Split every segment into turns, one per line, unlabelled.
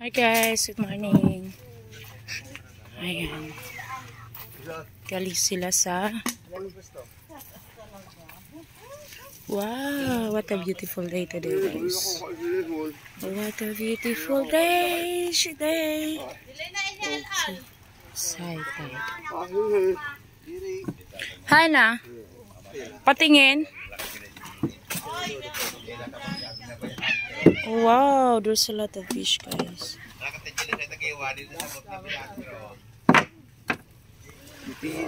Hi guys, good morning. Ayan. Galing sila sa... Wow, what a beautiful day today guys. What a beautiful day today. Excited. Hi na. Patingin. Wow, there's a lot of fish guys. Wow.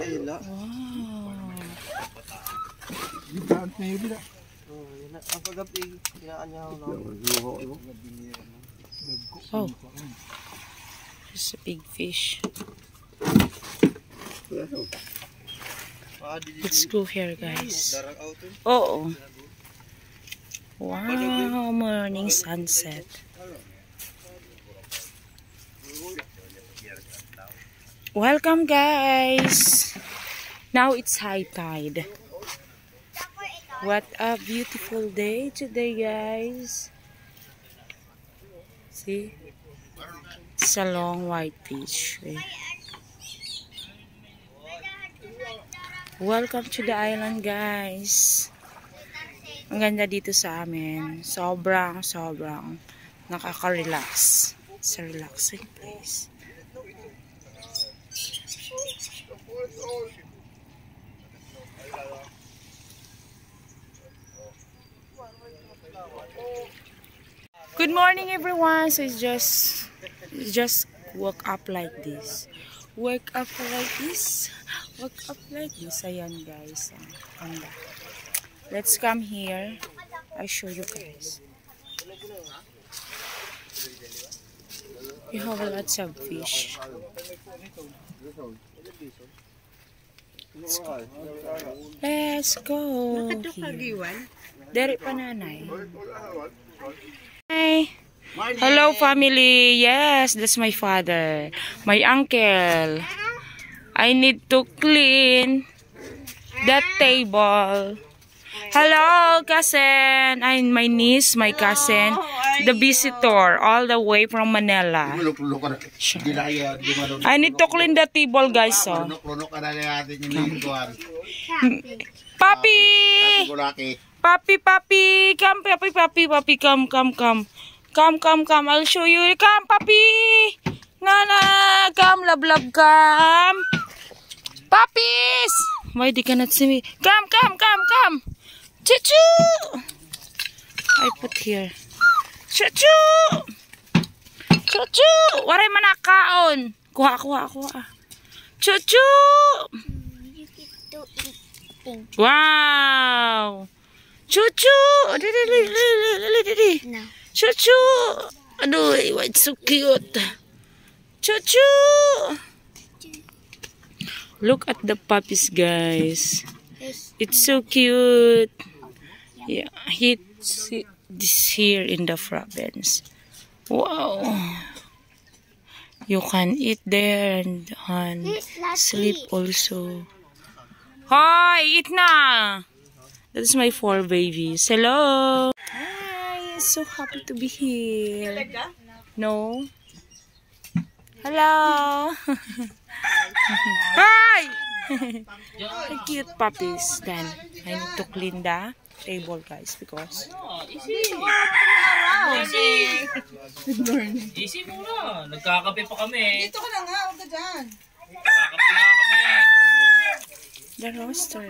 Oh, there's a big fish. Let's go here guys. Oh. Wow, morning sunset. Welcome guys. Now it's high tide. What a beautiful day today guys. See? It's a long white beach. Welcome to the island guys. Ang ganda dito sa amin. Sobrang nakaka-relax. It's a relaxing place. Good morning everyone. So it's just woke up like this. Wake up like this. Wake up like this. Ayan guys. Ganda. Let's come here. I show you guys. You have lots of fish. Let's go. Dari pa nanay. Hi. Hello family. Yes, that's my father. My uncle. I need to clean that table. Hello, cousin. And my niece, my cousin, the visitor, all the way from Manila. I need to clean the table, guys. So. Papi! Papi! Come, papi, come. Come. I'll show you. Come, papi! Nana, come, love, come. Papis! Why they cannot see me? Come. Chuchu! I put here. Chuchu! Waray manakaon. Kuha. Chuchu! Wow! Chuchu! Didi. Chuchu! Aduh, it's so cute. Chuchu! Look at the puppies, guys. It's so cute. Yeah, this here in the province. Wow. You can eat there and sleep also. Hi, eat na. That's my 4 babies. Hello. Hi, so happy to be here. No. Hello. Hi. Cute puppies. Then I need to clean the table guys because
easy muna. Nagkakape pa kami.
Dito ka na nga, huwag ka dyan.
Nagkakape na kami.
the roaster.